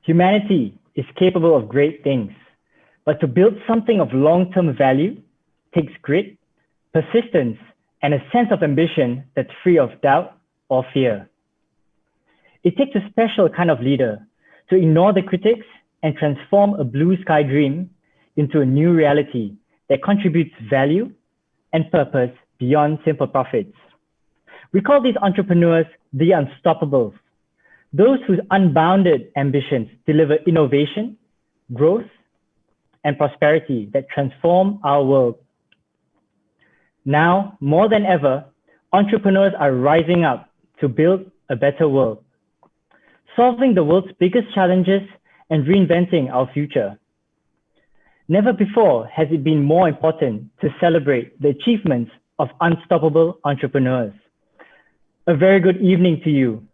Humanity is capable of great things, but to build something of long-term value takes grit, persistence, and a sense of ambition that's free of doubt or fear. It takes a special kind of leader to ignore the critics and transform a blue sky dream into a new reality that contributes value and purpose beyond simple profits. We call these entrepreneurs the unstoppables, those whose unbounded ambitions deliver innovation, growth, and prosperity that transform our world. Now, more than ever, entrepreneurs are rising up to build a better world, solving the world's biggest challenges and reinventing our future. Never before has it been more important to celebrate the achievements of unstoppable entrepreneurs. A very good evening to you.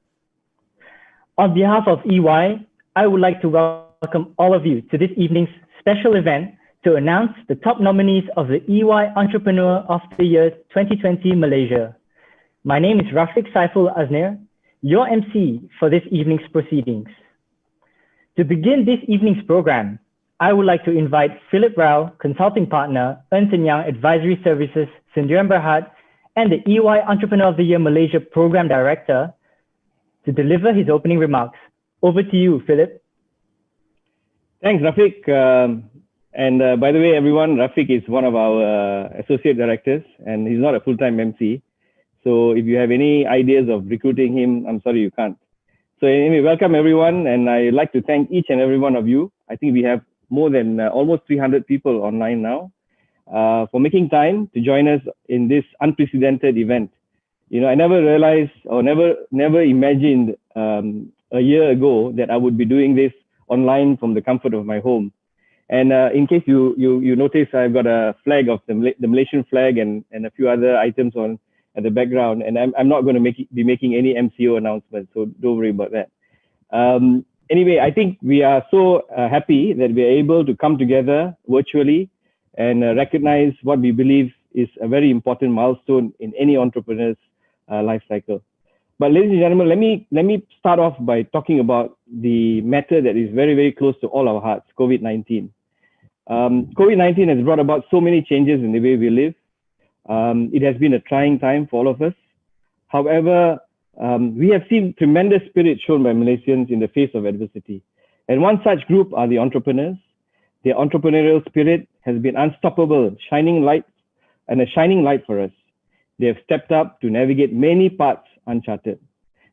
On behalf of EY, I would like to welcome all of you to this evening's special event to announce the top nominees of the EY Entrepreneur of the Year 2020 Malaysia. My name is Rafiq Saiful Aznir, your MC for this evening's proceedings. To begin this evening's program, I would like to invite Philip Rao, Consulting Partner, Ernst & Young Advisory Services, Sendirian Berhad, and the EY Entrepreneur of the Year Malaysia Program Director to deliver his opening remarks. Over to you, Philip. Thanks, Rafiq. By the way, everyone, Rafiq is one of our associate directors, and he's not a full-time MC. So if you have any ideas of recruiting him, I'm sorry you can't. So anyway, welcome everyone, and I'd like to thank each and every one of you. I think we have more than almost 300 people online now for making time to join us in this unprecedented event. You know, I never realized or never imagined a year ago that I would be doing this online from the comfort of my home. And in case you notice, I've got a flag of the Malaysian flag and a few other items on at the background, and I'm not going to be making any MCO announcements, so don't worry about that. Anyway, I think we are so happy that we are able to come together virtually and recognize what we believe is a very important milestone in any entrepreneur's life cycle. But ladies and gentlemen, let me start off by talking about the matter that is very, very close to all our hearts, COVID-19. COVID-19 has brought about so many changes in the way we live. It has been a trying time for all of us. However, we have seen tremendous spirit shown by Malaysians in the face of adversity. And one such group are the entrepreneurs. Their entrepreneurial spirit has been unstoppable, shining light for us. They have stepped up to navigate many paths uncharted,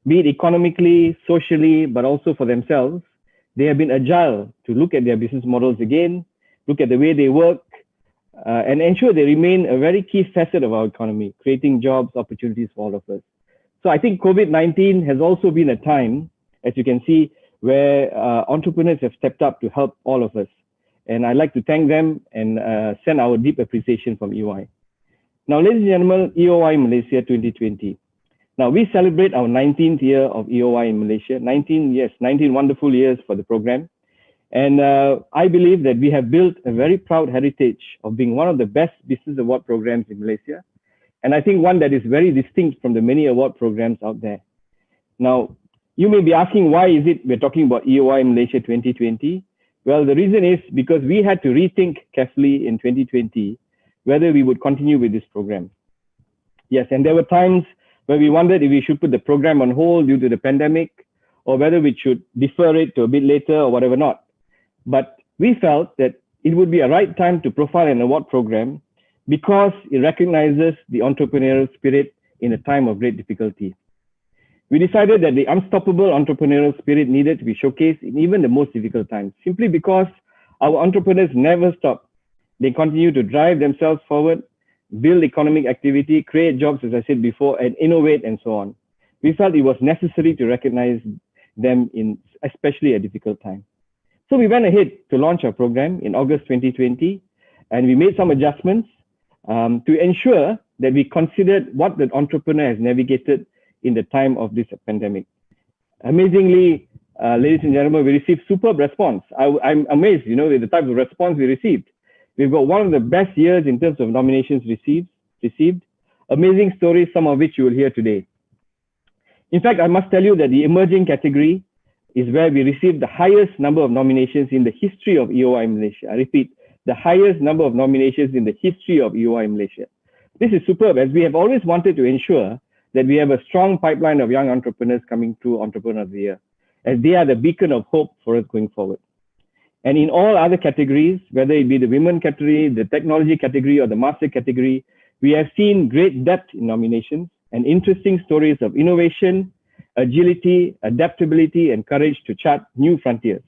be it economically, socially, but also for themselves. They have been agile to look at their business models again, look at the way they work, and ensure they remain a very key facet of our economy, creating jobs, opportunities for all of us. So I think COVID-19 has also been a time, as you can see, where entrepreneurs have stepped up to help all of us. And I'd like to thank them and send our deep appreciation from EY. Now, ladies and gentlemen, EOY Malaysia 2020. Now, we celebrate our 19th year of EOY in Malaysia. 19 wonderful years for the program. And I believe that we have built a very proud heritage of being one of the best business award programs in Malaysia. And I think one that is very distinct from the many award programs out there. Now, you may be asking, why is it we're talking about EOY Malaysia 2020? Well, the reason is because we had to rethink carefully in 2020 whether we would continue with this program. Yes, and there were times where we wondered if we should put the program on hold due to the pandemic, or whether we should defer it to a bit later or whatever not. But we felt that it would be a right time to profile an award program because it recognizes the entrepreneurial spirit in a time of great difficulty. We decided that the unstoppable entrepreneurial spirit needed to be showcased in even the most difficult times, simply because our entrepreneurs never stop. They continue to drive themselves forward, build economic activity, create jobs, as I said before, and innovate and so on. We felt it was necessary to recognize them in especially a difficult time. So we went ahead to launch our program in August 2020, and we made some adjustments to ensure that we considered what the entrepreneur has navigated in the time of this pandemic. Amazingly, ladies and gentlemen, we received superb response. I'm amazed, with the type of response we received. We've got one of the best years in terms of nominations received. Amazing stories, some of which you will hear today. In fact, I must tell you that the emerging category is where we received the highest number of nominations in the history of EOY Malaysia. I repeat, the highest number of nominations in the history of EOY Malaysia. This is superb, as we have always wanted to ensure that we have a strong pipeline of young entrepreneurs coming through Entrepreneur of the Year, as they are the beacon of hope for us going forward. And in all other categories, whether it be the women category, the technology category, or the master category, we have seen great depth in nominations and interesting stories of innovation, agility, adaptability, and courage to chart new frontiers.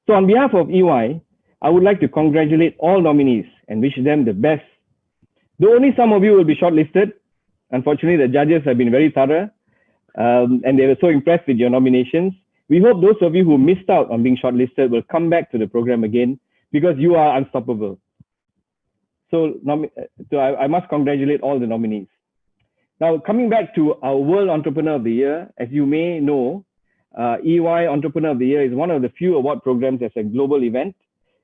So on behalf of EY, I would like to congratulate all nominees and wish them the best. Though only some of you will be shortlisted, unfortunately, the judges have been very thorough and they were so impressed with your nominations. We hope those of you who missed out on being shortlisted will come back to the program again, because you are unstoppable. So I must congratulate all the nominees. Now, coming back to our World Entrepreneur of the Year, as you may know, EY Entrepreneur of the Year is one of the few award programs as a global event.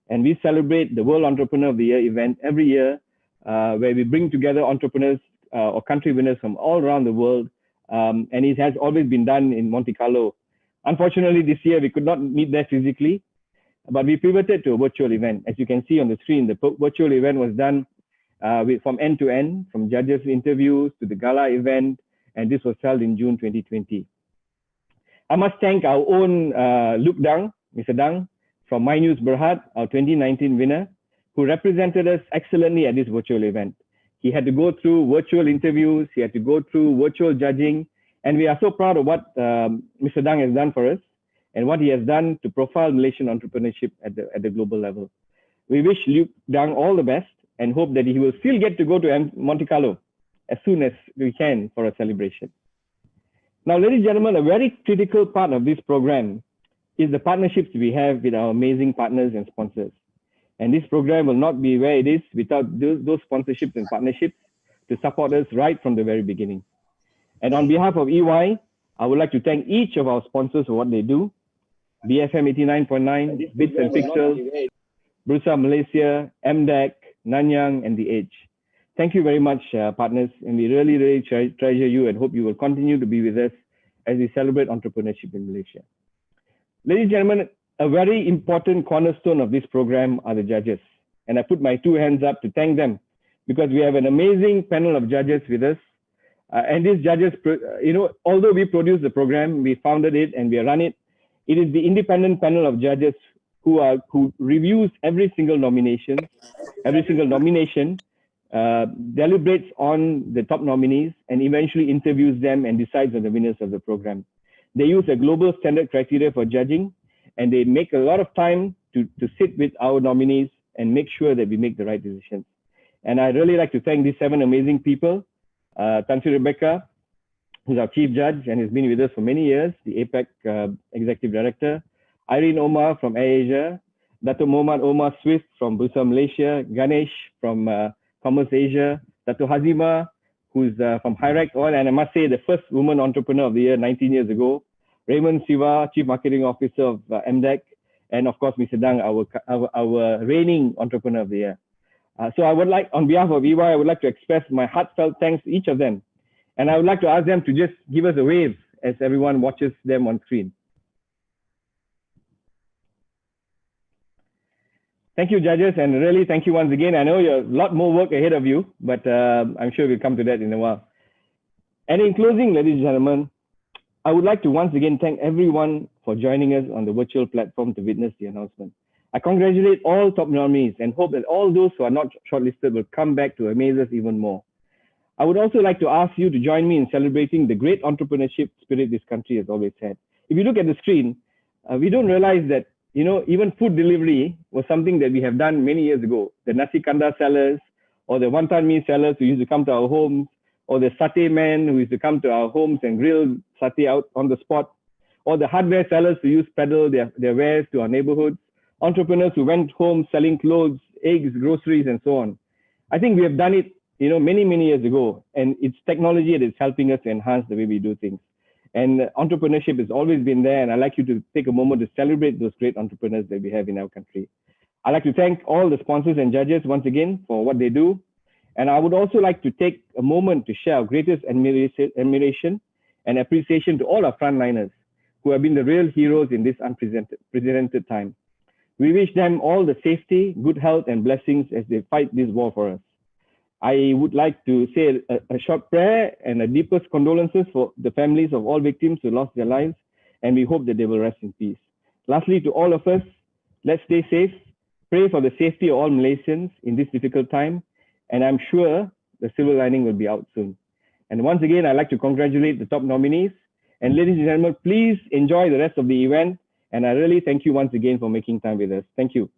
And we celebrate the World Entrepreneur of the Year event every year, where we bring together entrepreneurs or country winners from all around the world. And it has always been done in Monte Carlo. Unfortunately, this year we could not meet there physically, but we pivoted to a virtual event. As you can see on the screen, the virtual event was done from end to end, from judges' interviews to the gala event, and this was held in June 2020. I must thank our own Luke Dang, Mr. Dang, from My News Berhad, our 2019 winner, who represented us excellently at this virtual event. He had to go through virtual interviews, he had to go through virtual judging, and we are so proud of what Mr. Dang has done for us and what he has done to profile Malaysian entrepreneurship at the global level. We wish Luke Dang all the best and hope that he will still get to go to Monte Carlo as soon as we can for a celebration. Now, ladies and gentlemen, a very critical part of this program is the partnerships we have with our amazing partners and sponsors. And this program will not be where it is without those sponsorships and partnerships to support us right from the very beginning. And on behalf of EY, I would like to thank each of our sponsors for what they do. BFM 89.9, Bits and Pixels, Bursa Malaysia, MDEC, Nanyang, and The Edge. Thank you very much, partners, and we really, really treasure you and hope you will continue to be with us as we celebrate entrepreneurship in Malaysia. Ladies and gentlemen, a very important cornerstone of this program are the judges. And I put my two hands up to thank them, because we have an amazing panel of judges with us. And these judges, although we produce the program, we founded it and we run it, it is the independent panel of judges who reviews every single nomination, deliberates on the top nominees, and eventually interviews them and decides on the winners of the program. They use a global standard criteria for judging, and they make a lot of time to sit with our nominees and make sure that we make the right decisions. And I'd really like to thank these 7 amazing people. Tan Sri Rebecca, who's our chief judge and has been with us for many years, the APEC executive director. Irene Omar from AirAsia, Dato Muhammad Omar Swift from Bursa Malaysia, Ganesh from Commerce Asia, Dato Hazima, who's from Hyrax Oil, and I must say the first woman entrepreneur of the year 19 years ago, Raymond Siva, Chief Marketing Officer of MDEC, and of course, Mr. Dang, our reigning entrepreneur of the year. So I would like, on behalf of EY, I would like to express my heartfelt thanks to each of them. And I would like to ask them to just give us a wave as everyone watches them on screen. Thank you, judges, and really thank you once again. I know you have a lot more work ahead of you, but I'm sure we'll come to that in a while. And in closing, ladies and gentlemen, I would like to once again thank everyone for joining us on the virtual platform to witness the announcement. I congratulate all top nominees and hope that all those who are not shortlisted will come back to amaze us even more. I would also like to ask you to join me in celebrating the great entrepreneurship spirit this country has always had. If you look at the screen, we don't realize that, even food delivery was something that we have done many years ago. The nasi kandar sellers, or the wonton mee sellers who used to come to our homes, or the satay men who used to come to our homes and grill satay out on the spot, or the hardware sellers who used to peddle their wares to our neighborhoods, entrepreneurs who went home selling clothes, eggs, groceries, and so on. I think we have done it, many, many years ago, and it's technology that is helping us to enhance the way we do things. And entrepreneurship has always been there, and I'd like you to take a moment to celebrate those great entrepreneurs that we have in our country. I'd like to thank all the sponsors and judges once again for what they do. And I would also like to take a moment to share our greatest admiration and appreciation to all our frontliners who have been the real heroes in this unprecedented time. We wish them all the safety, good health, and blessings as they fight this war for us. I would like to say a short prayer and a deepest condolences for the families of all victims who lost their lives, and we hope that they will rest in peace. Lastly, to all of us, let's stay safe, pray for the safety of all Malaysians in this difficult time, and I'm sure the silver lining will be out soon. And once again, I'd like to congratulate the top nominees. And ladies and gentlemen, please enjoy the rest of the event. And I really thank you once again for making time with us. Thank you.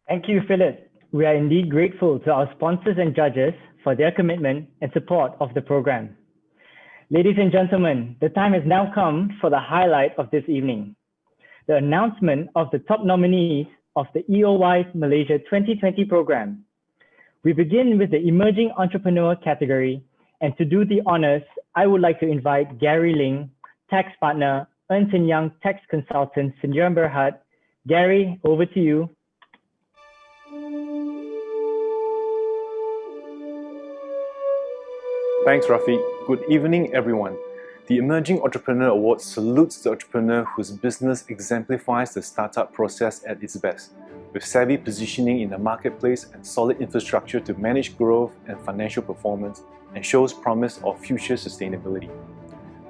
Thank you, Philip. We are indeed grateful to our sponsors and judges for their commitment and support of the program. Ladies and gentlemen, the time has now come for the highlight of this evening, the announcement of the top nominees of the EOY Malaysia 2020 program. We begin with the Emerging Entrepreneur category, and to do the honors, I would like to invite Gary Ling, tax partner, Ernst & Young Tax Consultants, Sdn Bhd. Gary, over to you. Thanks, Rafiq. Good evening, everyone. The Emerging Entrepreneur Award salutes the entrepreneur whose business exemplifies the startup process at its best, with savvy positioning in the marketplace and solid infrastructure to manage growth and financial performance, and shows promise of future sustainability.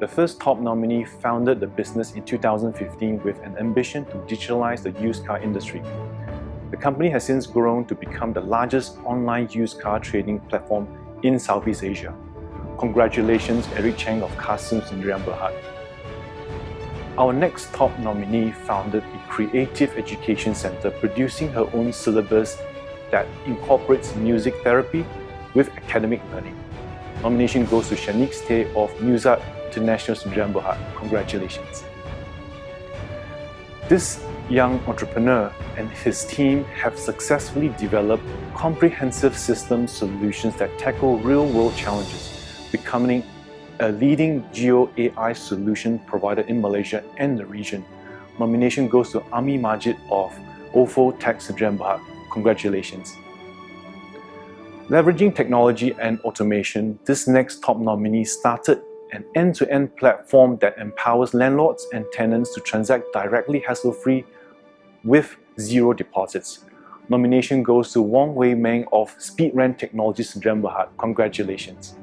The first top nominee founded the business in 2015 with an ambition to digitalize the used car industry. The company has since grown to become the largest online used car trading platform in Southeast Asia. Congratulations, Eric Cheng of Customs Sdn Bhd. Our next top nominee founded a creative education center producing her own syllabus that incorporates music therapy with academic learning. Nomination goes to Shanique Stay of Musart International Sdn Bhd. Congratulations. This young entrepreneur and his team have successfully developed comprehensive system solutions that tackle real-world challenges, becoming a leading Geo-AI solution provider in Malaysia and the region. Nomination goes to Ami Majid of OFO Tax Sdn Bhd. Congratulations. Leveraging technology and automation, this next top nominee started an end-to-end platform that empowers landlords and tenants to transact directly hassle-free with zero deposits. Nomination goes to Wong Wei Meng of Speed Rent Technologies Sdn Bhd. Congratulations.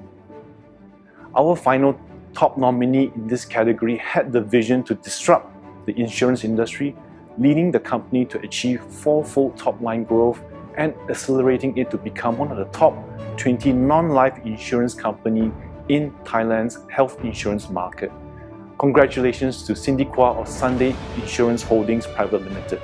Our final top nominee in this category had the vision to disrupt the insurance industry, leading the company to achieve four-fold top-line growth and accelerating it to become one of the top 20 non-life insurance companies in Thailand's health insurance market. Congratulations to Cindy Kwa of Sunday Insurance Holdings Private Limited.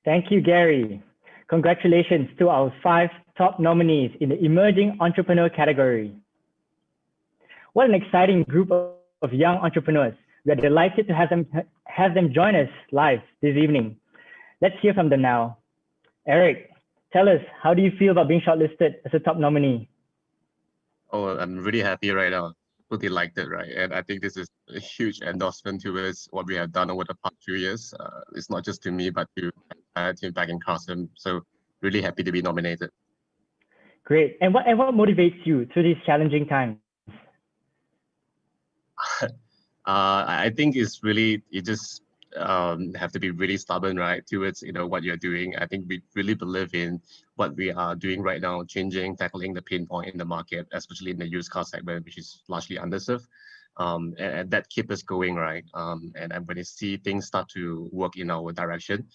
Thank you, Gary. Congratulations to our 5 top nominees in the Emerging Entrepreneur category. What an exciting group of young entrepreneurs. We are delighted to have them join us live this evening. Let's hear from them now. Eric, tell us, how do you feel about being shortlisted as a top nominee? Oh, I'm really happy right now. super delighted, right? And I think this is a huge endorsement towards what we have done over the past few years. It's not just to me, but to the entire team back in Custom. So really happy to be nominated. Great. And what motivates you through these challenging times? I think it's really, you just have to be really stubborn, right, towards what you're doing. I think we really believe in what we are doing right now, tackling the pain point in the market, especially in the used car segment, which is largely underserved. And that keeps us going, right? And when you see things start to work in our direction,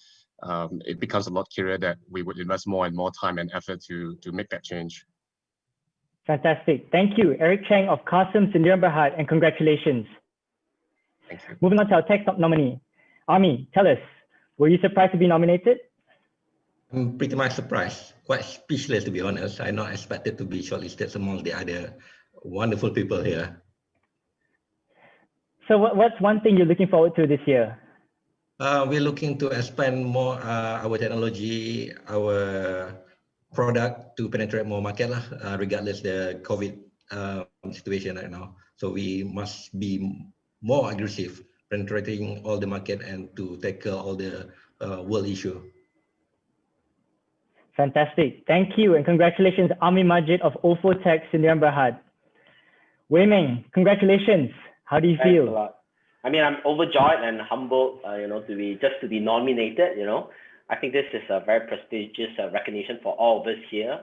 it becomes a lot clearer that we would invest more and more time and effort to make that change. Fantastic. Thank you, Eric Cheng of Custom Sdn Bhd, and congratulations. Thank you. Moving on to our tech top nominee. Ami, tell us, were you surprised to be nominated? I'm pretty much surprised, quite speechless to be honest. I not expected to be shortlisted among the other wonderful people here. So what's one thing you're looking forward to this year? We're looking to expand more our technology, our product to penetrate more market regardless the COVID situation right now. So we must be more aggressive, penetrating all the market and to tackle all the world issue. Fantastic. Thank you and congratulations, Ami Majid of Ofo Tech Sdn Bhd. Wei Meng, congratulations. How do you feel? Thanks a lot. I mean, I'm overjoyed and humbled, to be nominated. I think this is a very prestigious recognition for all of us here.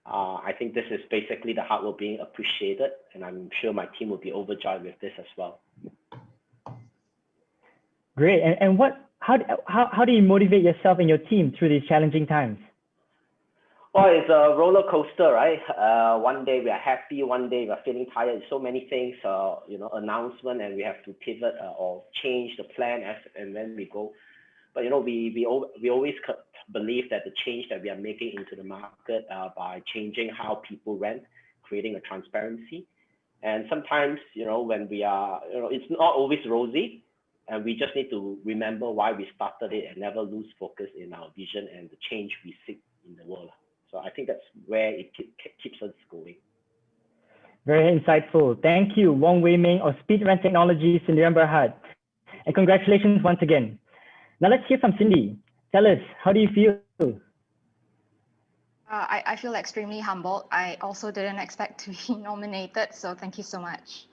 I think this is basically the hard work being appreciated, and I'm sure my team will be overjoyed with this as well. Great. And how do you motivate yourself and your team through these challenging times? Well, it's a roller coaster, right? One day we are happy, one day we are feeling tired. So many things, announcement, and we have to pivot or change the plan as and when we go. But we always believe that the change that we are making into the market by changing how people rent, creating a transparency, and sometimes when we are it's not always rosy, and we just need to remember why we started it and never lose focus in our vision and the change we seek in the world. So I think that's where it keeps us going. Very insightful. Thank you, Wong Wei Meng of Speed Rent Technologies Sdn Bhd. And congratulations once again. Now let's hear from Cindy. Tell us, how do you feel? I feel extremely humbled. I also didn't expect to be nominated, so thank you so much.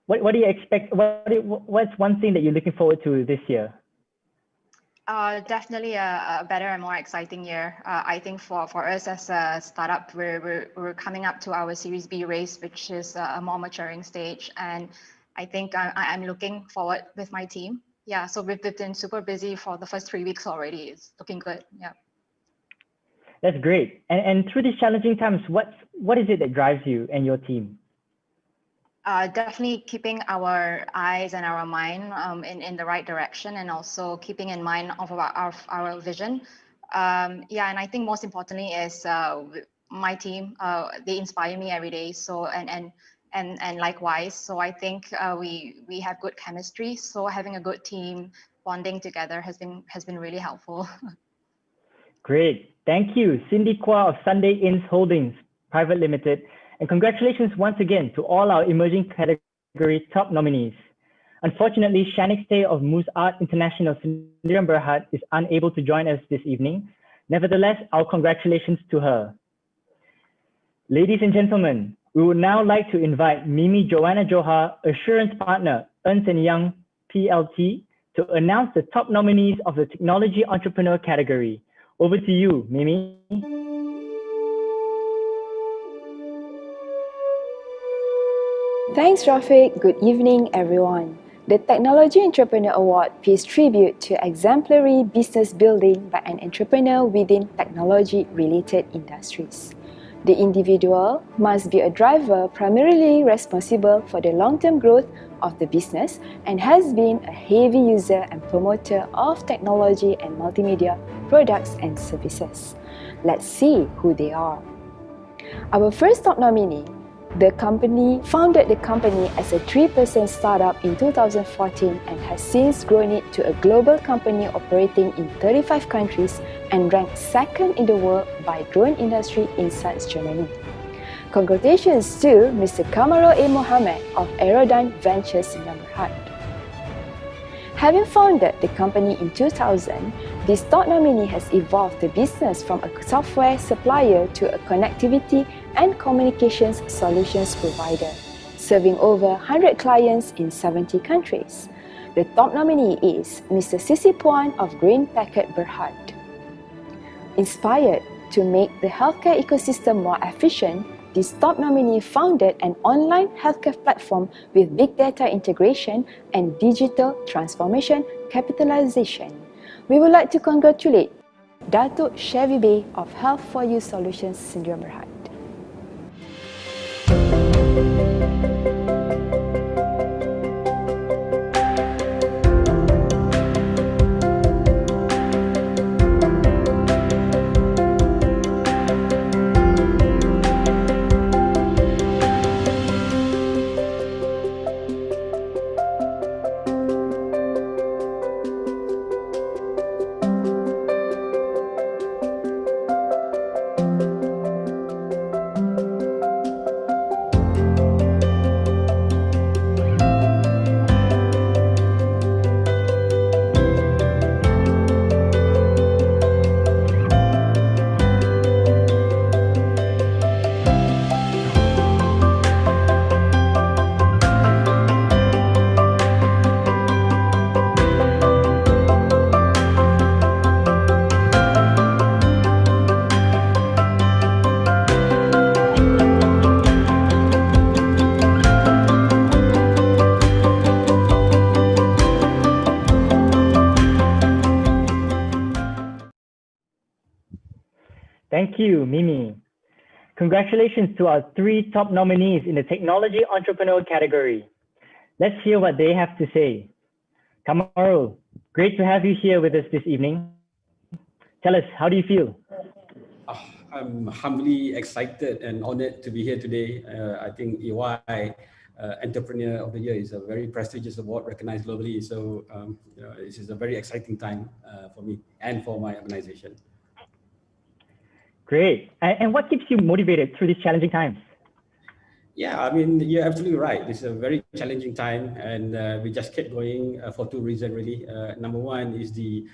What do you expect? What's one thing that you're looking forward to this year? Definitely a better and more exciting year. I think for us as a startup, we're coming up to our Series B race, which is a more maturing stage. And I think I'm looking forward with my team. Yeah, so we've been super busy for the first 3 weeks already. It's looking good. Yeah. That's great. And through these challenging times, what is it that drives you and your team? Definitely keeping our eyes and our mind in the right direction, and also keeping in mind of our vision. Yeah, and I think most importantly is my team. They inspire me every day. So and likewise. So I think we have good chemistry. So having a good team bonding together has been really helpful. Great, thank you, Cindy Kwa of Sunday Inns Holdings Private Limited. And congratulations once again to all our emerging category top nominees. Unfortunately, Shanik Tay of Moose Art International Sdn Bhd is unable to join us this evening. Nevertheless, our congratulations to her. Ladies and gentlemen, we would now like to invite Mimi Joanna Johar, Assurance Partner, Ernst & Young PLT, to announce the top nominees of the Technology Entrepreneur category. Over to you, Mimi. Thanks, Rafiq. Good evening, everyone. The Technology Entrepreneur Award pays tribute to exemplary business building by an entrepreneur within technology-related industries. The individual must be a driver primarily responsible for the long-term growth of the business and has been a heavy user and promoter of technology and multimedia products and services. Let's see who they are. Our first top nominee. The company founded the company as a 3-person startup in 2014 and has since grown it to a global company operating in 35 countries and ranked second in the world by Drone Industry Insights Germany. Congratulations to Mr. Kamarul A. Mohammed of Aerodyne Ventures in Berhad. Having founded the company in 2000, this top nominee has evolved the business from a software supplier to a connectivity and communications solutions provider, serving over 100 clients in 70 countries. The top nominee is Mr. Sisi Puan of Green Packet Berhad. Inspired to make the healthcare ecosystem more efficient, this top nominee founded an online healthcare platform with big data integration and digital transformation capitalization. We would like to congratulate Datuk Chevy Bay of Health for You Solutions Syndrome Berhad. Thank you, Mimi. Congratulations to our 3 top nominees in the Technology Entrepreneur category. Let's hear what they have to say. Kamarul, great to have you here with us this evening. Tell us, how do you feel? I'm humbly excited and honored to be here today. I think EOY Entrepreneur of the Year is a very prestigious award recognized globally. So this is a very exciting time for me and for my organization. Great. And what keeps you motivated through these challenging times? Yeah, I mean, you're absolutely right. This is a very challenging time, and we just kept going for 2 reasons, really. Number one is the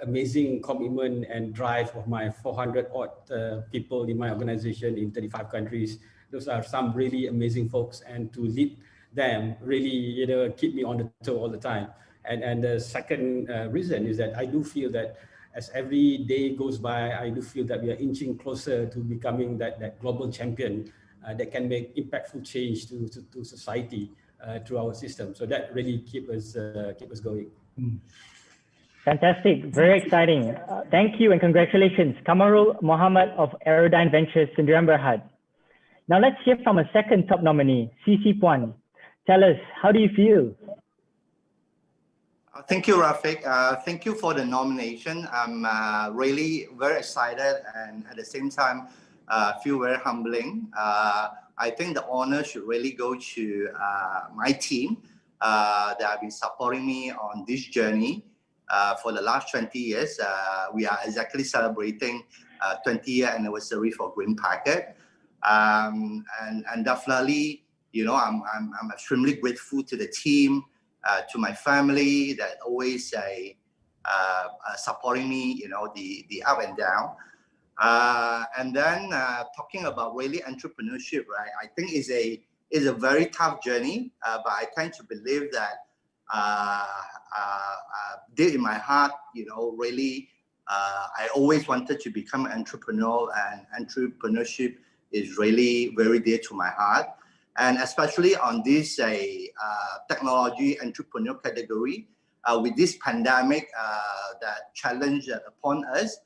amazing commitment and drive of my 400-odd people in my organization in 35 countries. Those are some really amazing folks, and to lead them really, keep me on the toe all the time. And the second reason is that I do feel that as every day goes by, I do feel that we are inching closer to becoming that global champion that can make impactful change to society through our system. So that really keep us going. Fantastic, very exciting. Thank you and congratulations, Kamarul Mohammed of Aerodyne Ventures, Sdn Berhad. Now let's hear from a second top nominee, Sisi Puan. Tell us, how do you feel? Thank you, Rafiq. Thank you for the nomination. I'm really very excited and at the same time feel very humbling. I think the honor should really go to my team that have been supporting me on this journey for the last 20 years. We are exactly celebrating 20-year anniversary for Green Packet. And definitely, I'm extremely grateful to the team, to my family that always supporting me, the up and down. And then talking about really entrepreneurship, right? I think is a very tough journey, but I tend to believe that deep in my heart, really, I always wanted to become an entrepreneur, and entrepreneurship is really very dear to my heart. And especially on this technology entrepreneur category, with this pandemic that challenged upon us,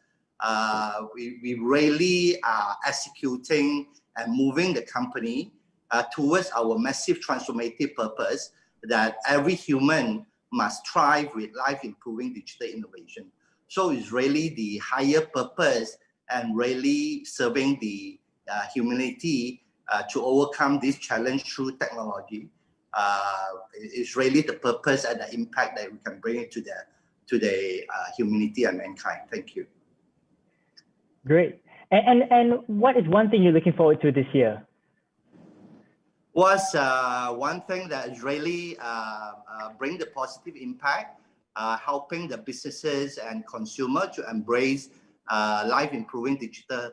we really are executing and moving the company towards our massive transformative purpose that every human must thrive with life-improving digital innovation. So it's really the higher purpose and really serving the humanity to overcome this challenge through technology. It's really the purpose and the impact that we can bring to the humanity and mankind. Thank you. Great. And what is one thing you're looking forward to this year? was one thing that is really bring the positive impact, helping the businesses and consumer to embrace life-improving digital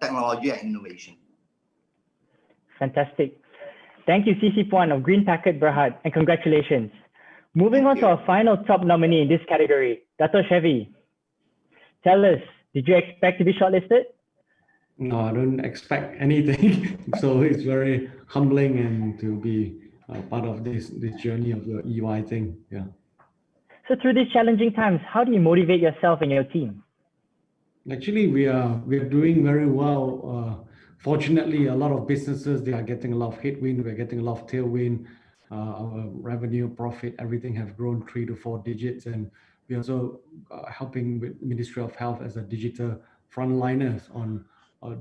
technology and innovation. Fantastic. Thank you, CC Puan of Green Packet Berhad, and congratulations. Moving on to our final top nominee in this category, Dato' Chevy. Tell us, did you expect to be shortlisted? No, I don't expect anything. So it's very humbling and to be part of this journey of the EOY thing. Yeah. So through these challenging times, how do you motivate yourself and your team? Actually, we are doing very well. Fortunately, a lot of businesses, they are getting a lot of headwind. We're getting a lot of tailwind. Our revenue, profit, everything have grown 3 to 4 digits. And we're also helping with Ministry of Health as a digital frontliners on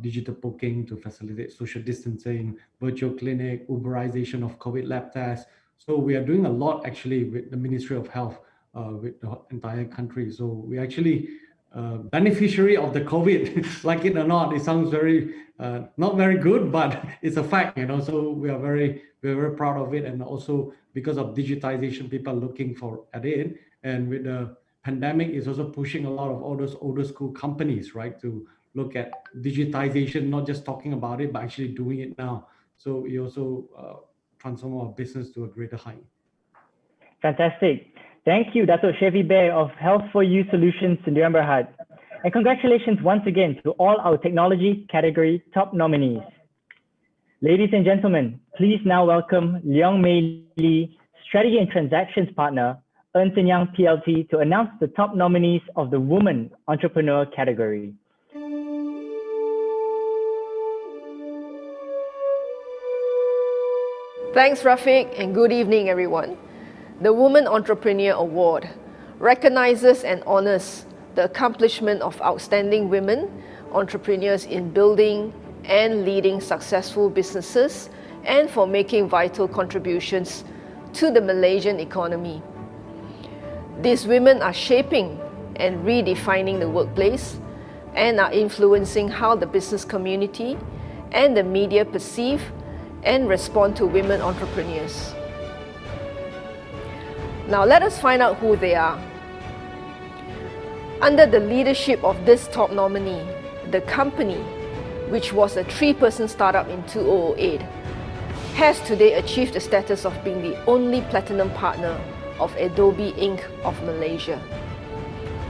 digital booking to facilitate social distancing, virtual clinic, Uberization of COVID lab tests. So we are doing a lot actually with the Ministry of Health, with the entire country. So we actually beneficiary of the COVID, like it or not. It sounds very not very good, but it's a fact, you know. So we're very proud of it, and also because of digitization, people are looking at it, and with the pandemic, it's also pushing a lot of all those older school companies, right, to look at digitization, not just talking about it, but actually doing it now. So we also transform our business to a greater height. Fantastic. Thank you, Dato' Chevy Bear of Health for You Solutions, Sdn Berhad. And congratulations once again to all our technology category top nominees. Ladies and gentlemen, please now welcome Leong Mei Lee, Strategy and Transactions Partner, Ernst & Young PLC, to announce the top nominees of the Woman Entrepreneur category. Thanks, Rafiq, and good evening, everyone. The Woman Entrepreneur Award recognizes and honors the accomplishment of outstanding women entrepreneurs in building and leading successful businesses and for making vital contributions to the Malaysian economy. These women are shaping and redefining the workplace and are influencing how the business community and the media perceive and respond to women entrepreneurs. Now let us find out who they are. Under the leadership of this top nominee, the company, which was a 3-person startup in 2008, has today achieved the status of being the only platinum partner of Adobe Inc. of Malaysia.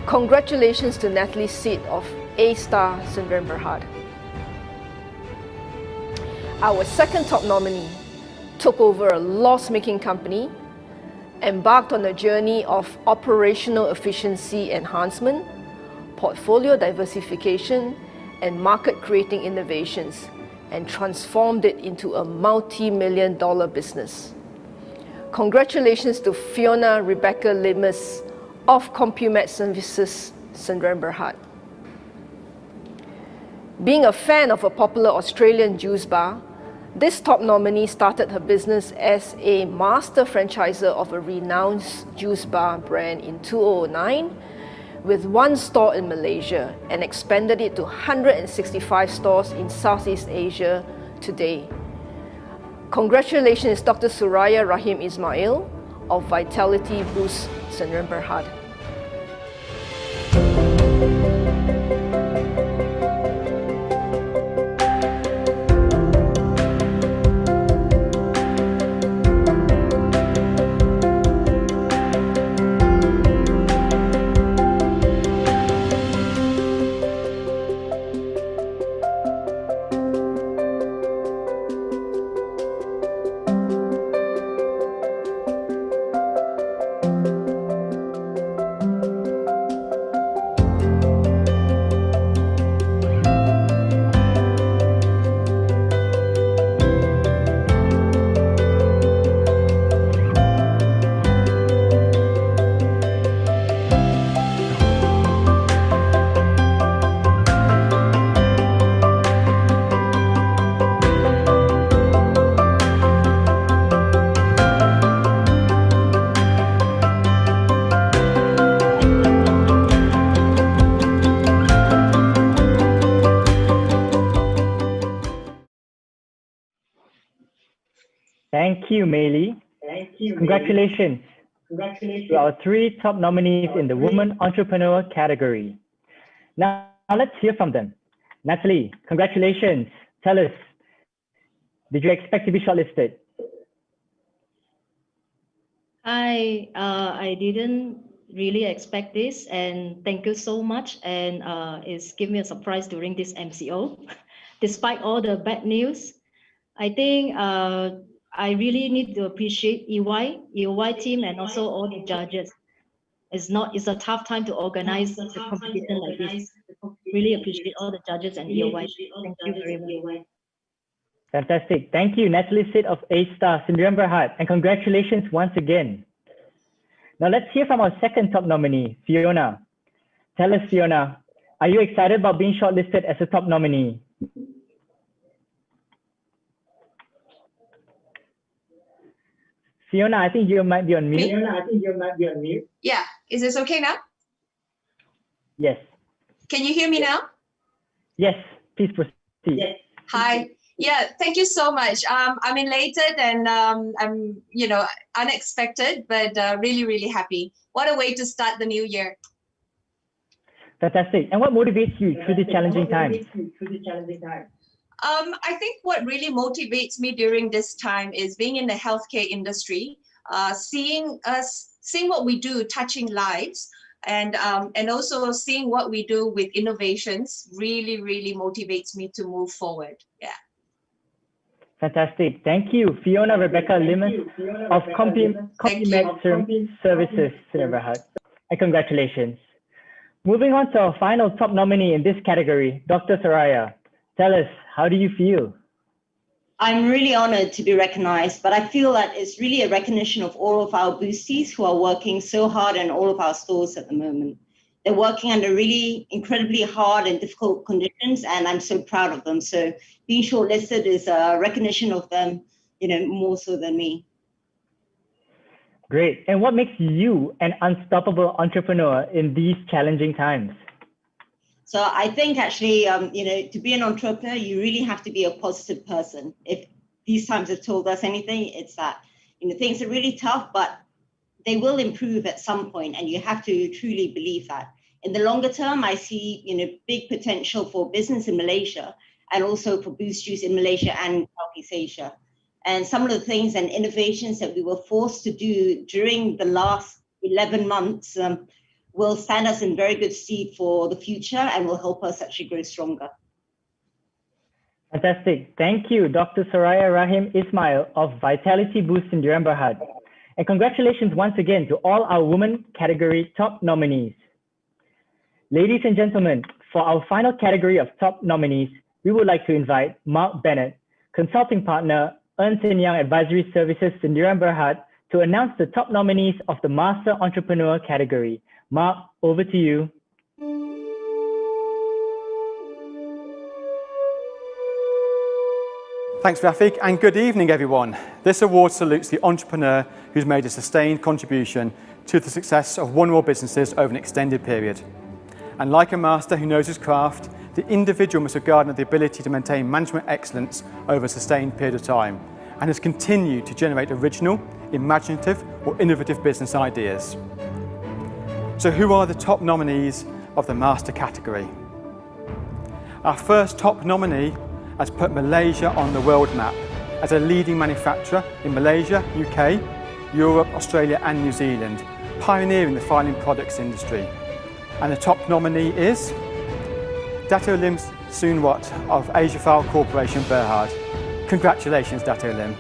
Congratulations to Natalie Seed of A-Star Sdn Berhad. Our second top nominee took over a loss-making company, embarked on a journey of operational efficiency enhancement, portfolio diversification, and market-creating innovations, and transformed it into a multi-million-dollar business. Congratulations to Fiona Rebecca Limas of Compumat Services Sdn Berhad. Being a fan of a popular Australian juice bar, this top nominee started her business as a master franchisor of a renowned juice bar brand in 2009 with 1 store in Malaysia and expanded it to 165 stores in Southeast Asia today. Congratulations, Dr. Suraya Rahim Ismail of Vitality Boost Sdn Berhad. Thank you, Meili. Congratulations to our 3 top nominees in the Woman Entrepreneur category. Now let's hear from them. Natalie, congratulations. Tell us, did you expect to be shortlisted? I didn't really expect this, and thank you so much. And it's given me a surprise during this MCO. Despite all the bad news, I think I really need to appreciate EOY team, and also all the judges. It's a tough time to organize a competition like this. Really appreciate all the judges and EOY. Thank you very much. Fantastic. Thank you, Natalie Sid of A-Star, Sdn Bhd, and congratulations once again. Now let's hear from our second top nominee, Fiona. Tell us, Fiona, are you excited about being shortlisted as a top nominee? Fiona, I think you might be on mute. Yeah, is this okay now? Yes. Can you hear me now? Yes, please proceed. Yes. Hi. Yeah, thank you so much. I'm elated and I'm, unexpected, but really, really happy. What a way to start the new year. Fantastic. And what motivates you through the challenging times? I think what really motivates me during this time is being in the healthcare industry, seeing what we do, touching lives, and also seeing what we do with innovations really, really motivates me to move forward. Yeah. Fantastic. Thank you, Fiona Rebecca Limas of Complimed Services, Sdn Bhd. And congratulations. Moving on to our final top nominee in this category, Dr. Soraya. Tell us, how do you feel? I'm really honored to be recognized, but I feel that it's really a recognition of all of our boosties who are working so hard in all of our stores at the moment. They're working under really incredibly hard and difficult conditions, and I'm so proud of them. So being shortlisted is a recognition of them, more so than me. Great. And what makes you an unstoppable entrepreneur in these challenging times? So I think actually, to be an entrepreneur, you really have to be a positive person. If these times have told us anything, it's that, things are really tough, but they will improve at some point, and you have to truly believe that. In the longer term, I see, big potential for business in Malaysia, and also for Boost Juice in Malaysia and Southeast Asia. And some of the things and innovations that we were forced to do during the last 11 months will stand us in very good stead for the future and will help us actually grow stronger. Fantastic. Thank you, Dr. Soraya Rahim Ismail of Vitality Boost in Sdn Bhd. And congratulations once again to all our women category top nominees. Ladies and gentlemen, for our final category of top nominees, we would like to invite Mark Bennett, Consulting Partner, Ernst & Young Advisory Services in Sdn Bhd, to announce the top nominees of the Master Entrepreneur category. Mark, over to you. Thanks, Rafiq, and good evening, everyone. This award salutes the entrepreneur who's made a sustained contribution to the success of one or more businesses over an extended period. And like a master who knows his craft, the individual must have garnered the ability to maintain management excellence over a sustained period of time and has continued to generate original, imaginative, or innovative business ideas. So who are the top nominees of the Master category? Our first top nominee has put Malaysia on the world map as a leading manufacturer in Malaysia, UK, Europe, Australia and New Zealand, pioneering the filing products industry. And the top nominee is Dato Lim Soon Wat of Asia File Corporation Berhad. Congratulations, Dato Lim.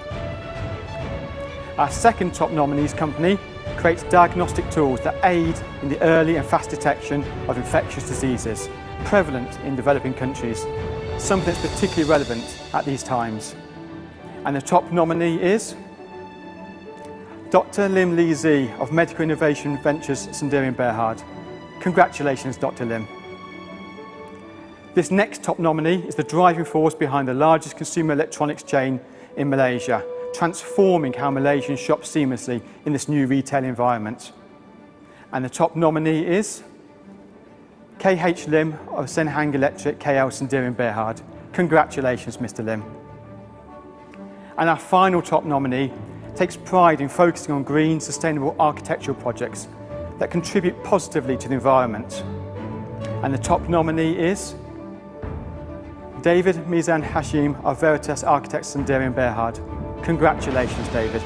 Our second top nominees company creates diagnostic tools that aid in the early and fast detection of infectious diseases prevalent in developing countries, something that's particularly relevant at these times. And the top nominee is Dr. Lim Lee Zi of Medical Innovation Ventures Sdn Bhd. Congratulations, Dr. Lim. This next top nominee is the driving force behind the largest consumer electronics chain in Malaysia, transforming how Malaysians shop seamlessly in this new retail environment. And the top nominee is KH Lim of Senhang Electric KL Sdn Bhd. Congratulations, Mr. Lim. And our final top nominee takes pride in focusing on green, sustainable architectural projects that contribute positively to the environment. And the top nominee is David Mizan Hashim of Veritas Architects Sendirian Berhad. Congratulations, David.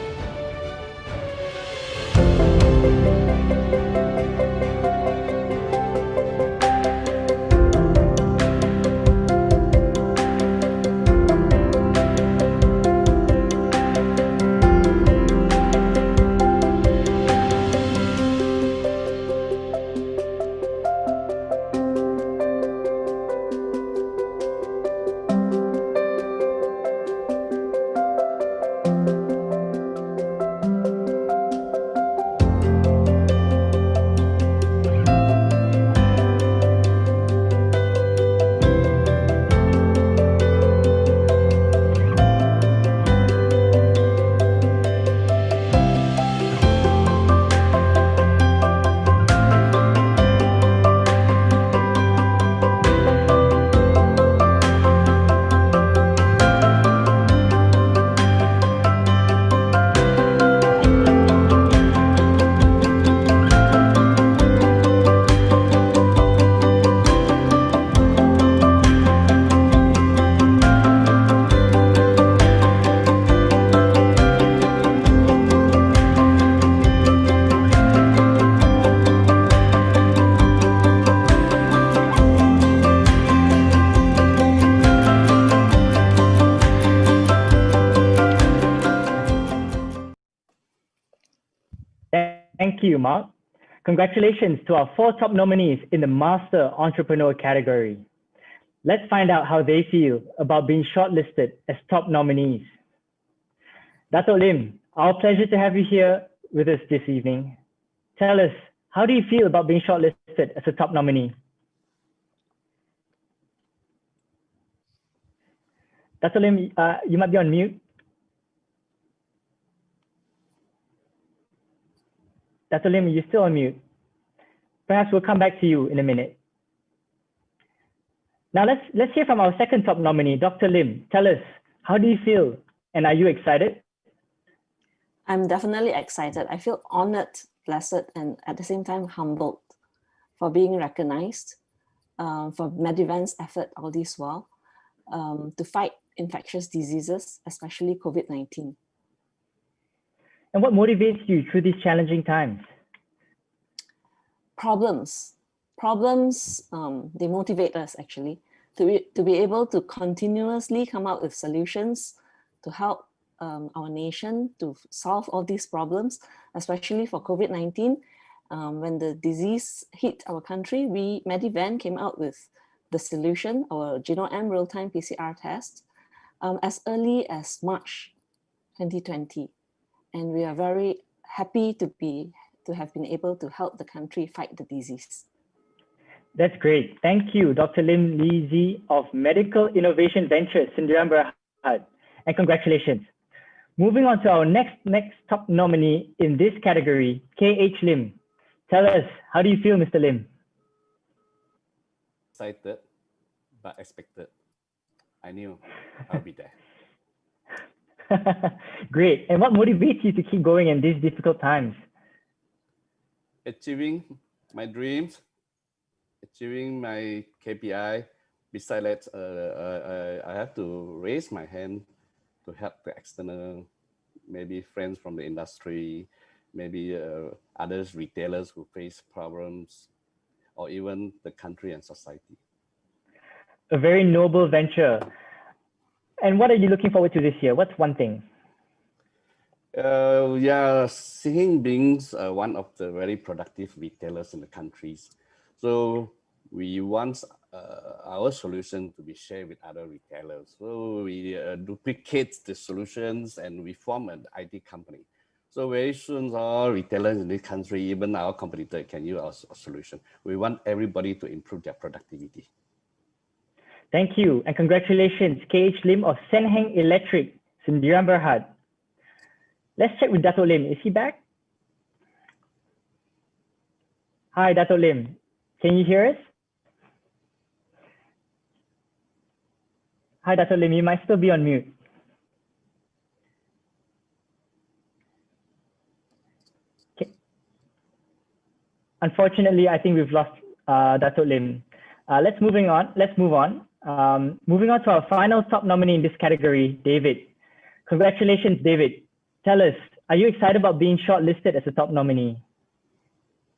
Thank you, Mark. Congratulations to our 4 top nominees in the Master Entrepreneur category. Let's find out how they feel about being shortlisted as top nominees. Dato Lim, our pleasure to have you here with us this evening. Tell us, how do you feel about being shortlisted as a top nominee? Dato Lim, you might be on mute. Dato Lim, you're still on mute. Perhaps we'll come back to you in a minute. Now let's hear from our second top nominee, Dr. Lim. Tell us, how do you feel and are you excited? I'm definitely excited. I feel honored, blessed, and at the same time humbled for being recognized, for Medivand's effort all this while to fight infectious diseases, especially COVID-19. And what motivates you through these challenging times? Problems, they motivate us actually to be able to continuously come up with solutions to help our nation to solve all these problems, especially for COVID-19. When the disease hit our country, Medivand came out with the solution, our GenoM real-time PCR test, as early as March 2020. And we are very happy to have been able to help the country fight the disease. That's great. Thank you, Dr. Lim Lee Zi of Medical Innovation Ventures, Sendirian Berhad, and congratulations. Moving on to our next top nominee in this category, KH Lim. Tell us, how do you feel, Mr. Lim? Excited, but expected. I knew I'll be there. Great. And what motivates you to keep going in these difficult times? Achieving my dreams, achieving my KPI. Besides that, I have to raise my hand to help the external, maybe friends from the industry, maybe others retailers who face problems, or even the country and society. A very noble venture. And what are you looking forward to this year? What's one thing? Seeing being one of the very productive retailers in the countries. So we want our solution to be shared with other retailers. So we duplicate the solutions and we form an IT company. So very soon all retailers in this country, even our competitor, can use our solution. We want everybody to improve their productivity. Thank you, and congratulations, KH Lim of Senheng Electric, Sendirian Berhad. Let's check with Dato Lim. Is he back? Hi, Dato Lim. Can you hear us? Hi, Dato Lim. You might still be on mute. unfortunately, I think we've lost Dato' Lim. Let's move on. Moving on to our final top nominee in this category, David. Congratulations, David. Tell us, are you excited about being shortlisted as a top nominee?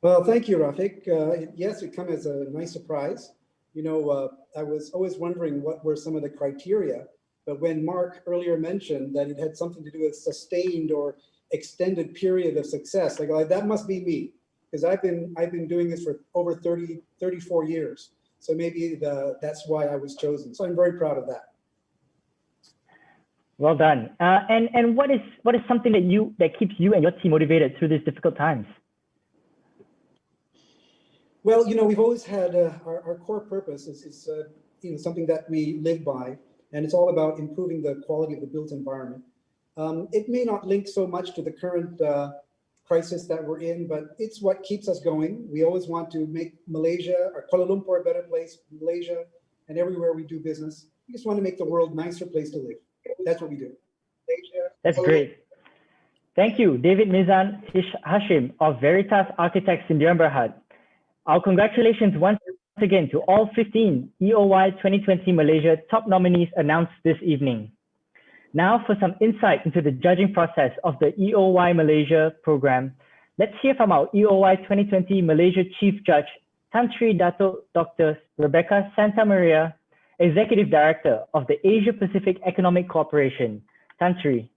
Well, thank you, Rafiq. Yes, it came as a nice surprise. You know, I was always wondering what were some of the criteria, but when Mark earlier mentioned that it had something to do with sustained or extended period of success, like that must be me, because I've been doing this for over 34 years. So maybe that's why I was chosen. So I'm very proud of that. Well done. And what is something that keeps you and your team motivated through these difficult times? Well, you know, we've always had our core purpose is you know, something that we live by, and it's all about improving the quality of the built environment. It may not link so much to the current crisis that we're in, but it's what keeps us going. We always want to make Malaysia or Kuala Lumpur a better place, Malaysia, and everywhere we do business. We just want to make the world a nicer place to live. That's what we do. That's great. Thank you, David Mizan Hashim of Veritas Architects Sdn Bhd. Our congratulations once again to all 15 EOY 2020 Malaysia top nominees announced this evening. Now for some insight into the judging process of the EOY Malaysia program, let's hear from our EOY 2020 Malaysia Chief Judge, Tan Sri Dato' Dr. Rebecca Santa Maria, Executive Director of the Asia Pacific Economic Cooperation. Tan Sri.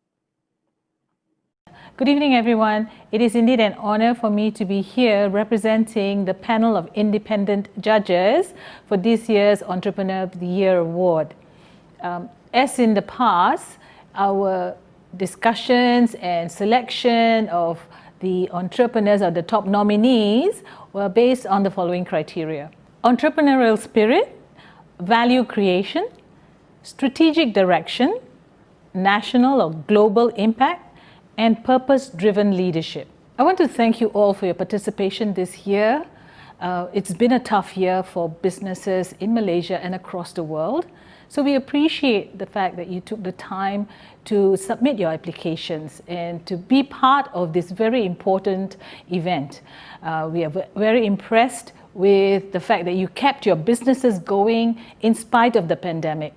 Good evening, everyone. It is indeed an honor for me to be here representing the panel of independent judges for this year's Entrepreneur of the Year Award. As in the past, our discussions and selection of the entrepreneurs or the top nominees were based on the following criteria: entrepreneurial spirit, value creation, strategic direction, national or global impact, and purpose-driven leadership. I want to thank you all for your participation this year. It's been a tough year for businesses in Malaysia and across the world. So we appreciate the fact that you took the time to submit your applications and to be part of this very important event. We are very impressed with the fact that you kept your businesses going in spite of the pandemic.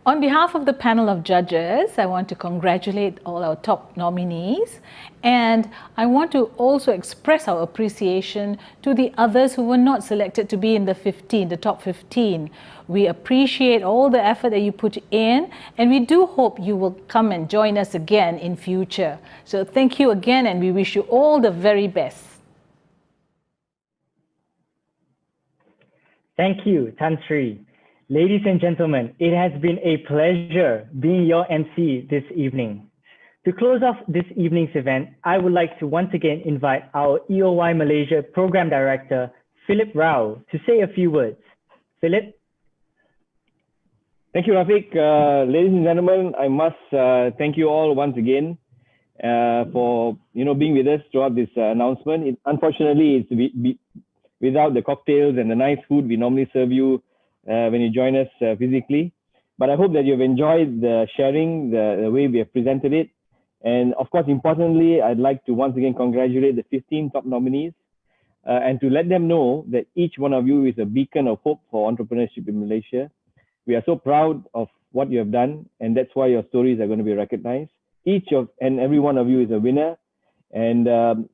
On behalf of the panel of judges, I want to congratulate all our top nominees, and I want to also express our appreciation to the others who were not selected to be in the top 15. We appreciate all the effort that you put in, and we do hope you will come and join us again in future. So thank you again, and we wish you all the very best. Thank you, Tan Sri. Ladies and gentlemen, it has been a pleasure being your MC this evening. To close off this evening's event, I would like to once again invite our EOY Malaysia Program Director, Philip Rao, to say a few words. Philip? Thank you, Rafiq. Ladies and gentlemen, I must thank you all once again for being with us throughout this announcement. Unfortunately, it's without the cocktails and the nice food we normally serve you when you join us physically. But I hope that you've enjoyed the sharing, the way we have presented it. And of course, importantly, I'd like to once again congratulate the 15 top nominees and to let them know that each one of you is a beacon of hope for entrepreneurship in Malaysia. We are so proud of what you have done, and that's why your stories are going to be recognized. Each and every one of you is a winner. And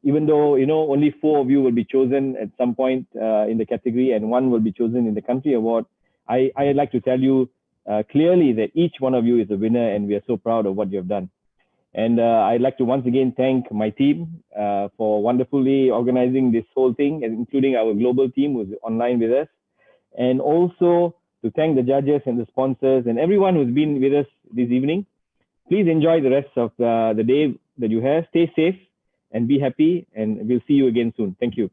even though, only 4 of you will be chosen at some point in the category and 1 will be chosen in the country award, I'd like to tell you clearly that each one of you is a winner, and we are so proud of what you have done. And I'd like to once again thank my team for wonderfully organizing this whole thing, including our global team who's online with us. And also to thank the judges and the sponsors and everyone who's been with us this evening. Please enjoy the rest of the day that you have. Stay safe and be happy, and we'll see you again soon. Thank you.